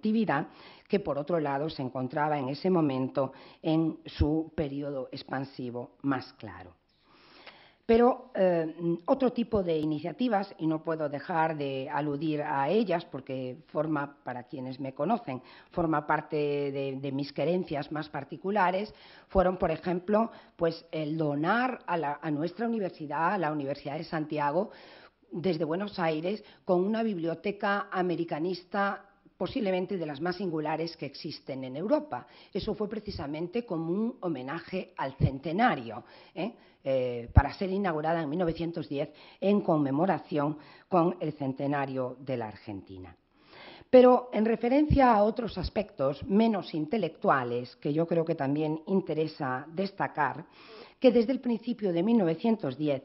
productividad, que por otro lado se encontraba en ese momento en su periodo expansivo más claro. Pero otro tipo de iniciativas, y no puedo dejar de aludir a ellas porque para quienes me conocen, forma parte de mis querencias más particulares, fueron, por ejemplo, pues el donar a nuestra universidad, a la Universidad de Santiago, desde Buenos Aires, con una biblioteca americanista posiblemente de las más singulares que existen en Europa. Eso fue precisamente como un homenaje al centenario, para ser inaugurada en 1910 en conmemoración con el centenario de la Argentina. Pero en referencia a otros aspectos menos intelectuales, que yo creo que también interesa destacar, que desde el principio de 1910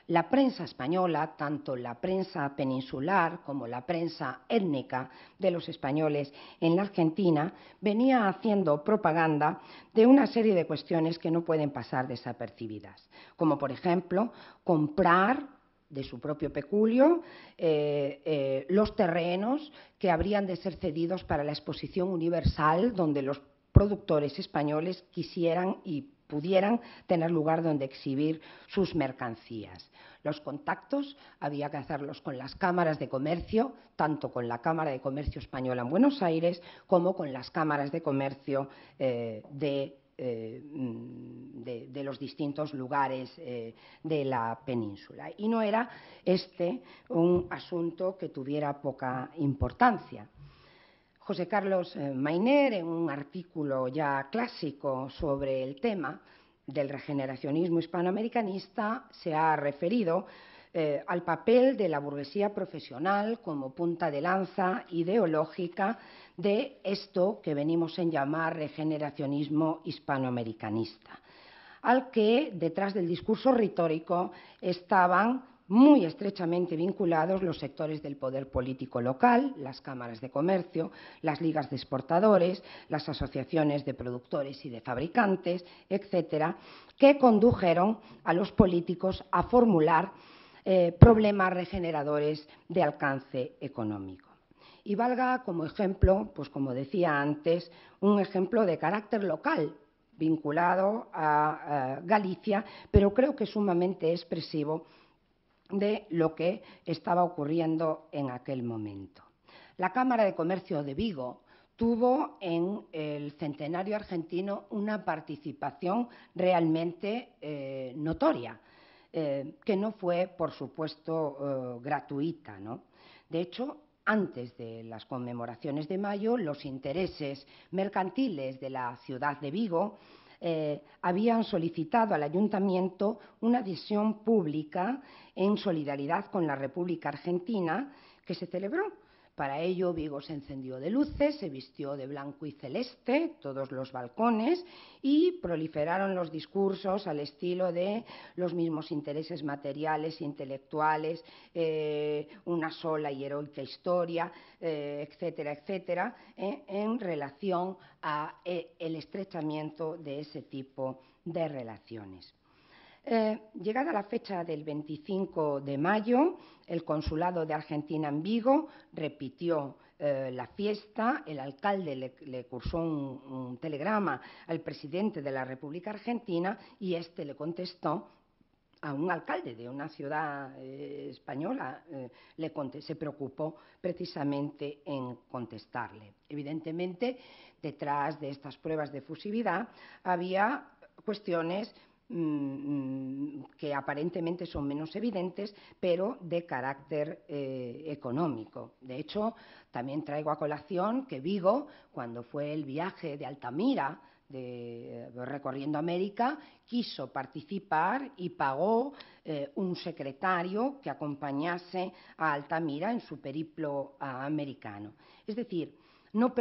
la prensa española, tanto la prensa peninsular como la prensa étnica de los españoles en la Argentina, venía haciendo propaganda de una serie de cuestiones que no pueden pasar desapercibidas, como por ejemplo comprar de su propio peculio los terrenos que habrían de ser cedidos para la exposición universal, donde los productores españoles quisieran y pudieran tener lugar donde exhibir sus mercancías. Los contactos había que hacerlos con las cámaras de comercio, tanto con la Cámara de Comercio Española en Buenos Aires como con las cámaras de comercio de los distintos lugares de la península. Y no era este un asunto que tuviera poca importancia. José Carlos Mayner, en un artículo ya clásico sobre el tema del regeneracionismo hispanoamericanista, se ha referido al papel de la burguesía profesional como punta de lanza ideológica de esto que venimos en llamar regeneracionismo hispanoamericanista, al que detrás del discurso retórico estaban muy estrechamente vinculados los sectores del poder político local, las cámaras de comercio, las ligas de exportadores, las asociaciones de productores y de fabricantes, etcétera, que condujeron a los políticos a formular problemas regeneradores de alcance económico. Y valga como ejemplo, pues como decía antes, un ejemplo de carácter local, vinculado a Galicia, pero creo que sumamente expresivo de lo que estaba ocurriendo en aquel momento. La Cámara de Comercio de Vigo tuvo en el centenario argentino una participación realmente notoria, que no fue, por supuesto, gratuita, ¿no? De hecho, antes de las conmemoraciones de mayo, los intereses mercantiles de la ciudad de Vigo habían solicitado al ayuntamiento una adhesión pública en solidaridad con la República Argentina, que se celebró. Para ello, Vigo se encendió de luces, se vistió de blanco y celeste todos los balcones y proliferaron los discursos al estilo de los mismos intereses materiales, intelectuales, una sola y heroica historia, etcétera, etcétera, en relación a el estrechamiento de ese tipo de relaciones. Llegada la fecha del 25 de mayo, el Consulado de Argentina en Vigo repitió la fiesta. El alcalde le cursó un telegrama al presidente de la República Argentina y este le contestó a un alcalde de una ciudad española, se preocupó precisamente en contestarle. Evidentemente, detrás de estas pruebas de efusividad había cuestiones que aparentemente son menos evidentes, pero de carácter económico. De hecho, también traigo a colación que Vigo, cuando fue el viaje de Altamira, recorriendo América, quiso participar y pagó un secretario que acompañase a Altamira en su periplo americano. Es decir, no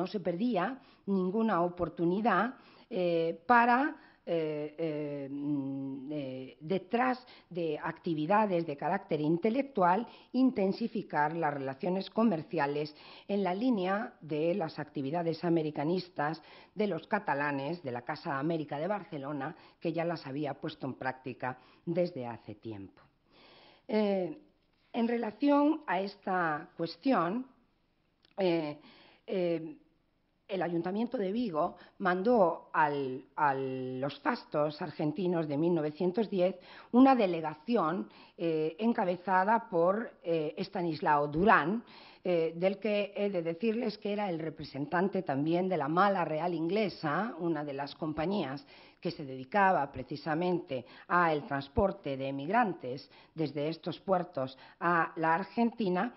se perdía ninguna oportunidad para detrás de actividades de carácter intelectual, intensificar las relaciones comerciales en la línea de las actividades americanistas de los catalanes de la Casa América de Barcelona, que ya las había puesto en práctica desde hace tiempo. En relación a esta cuestión, el Ayuntamiento de Vigo mandó a los fastos argentinos de 1910 una delegación encabezada por Estanislao Durán, del que he de decirles que era el representante también de la Mala Real Inglesa, una de las compañías que se dedicaba precisamente al transporte de emigrantes desde estos puertos a la Argentina,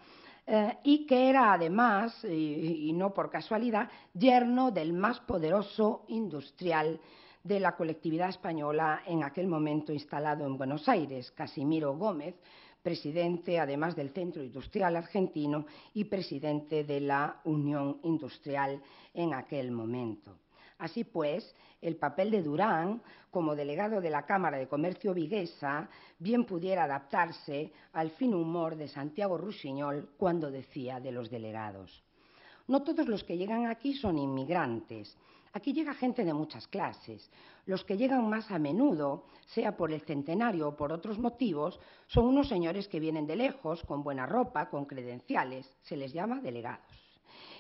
y que era además, y no por casualidad, yerno del más poderoso industrial de la colectividad española en aquel momento instalado en Buenos Aires, Casimiro Gómez, presidente además del Centro Industrial Argentino y presidente de la Unión Industrial en aquel momento. Así pues, el papel de Durán, como delegado de la Cámara de Comercio viguesa, bien pudiera adaptarse al fino humor de Santiago Rusiñol cuando decía de los delegados: no todos los que llegan aquí son inmigrantes. Aquí llega gente de muchas clases. Los que llegan más a menudo, sea por el centenario o por otros motivos, son unos señores que vienen de lejos, con buena ropa, con credenciales. Se les llama delegados.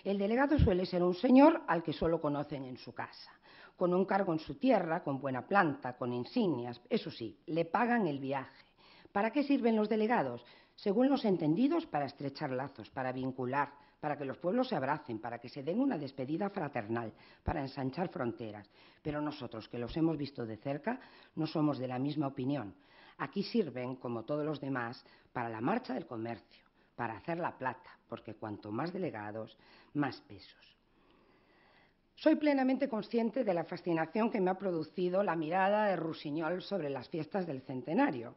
El delegado suele ser un señor al que solo conocen en su casa, con un cargo en su tierra, con buena planta, con insignias. Eso sí, le pagan el viaje. ¿Para qué sirven los delegados? Según los entendidos, para estrechar lazos, para vincular, para que los pueblos se abracen, para que se den una despedida fraternal, para ensanchar fronteras. Pero nosotros, que los hemos visto de cerca, no somos de la misma opinión. Aquí sirven, como todos los demás, para la marcha del comercio, para hacer la plata, porque cuanto más delegados, más pesos. Soy plenamente consciente de la fascinación que me ha producido la mirada de Rusiñol sobre las fiestas del centenario,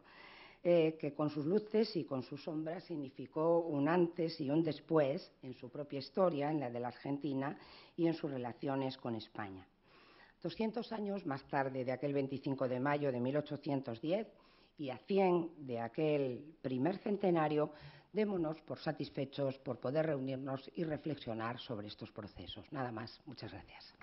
que con sus luces y con sus sombras significó un antes y un después en su propia historia, en la de la Argentina y en sus relaciones con España. 200 años más tarde de aquel 25 de mayo de 1810 y a 100 de aquel primer centenario, démonos por satisfechos por poder reunirnos y reflexionar sobre estos procesos. Nada más. Muchas gracias.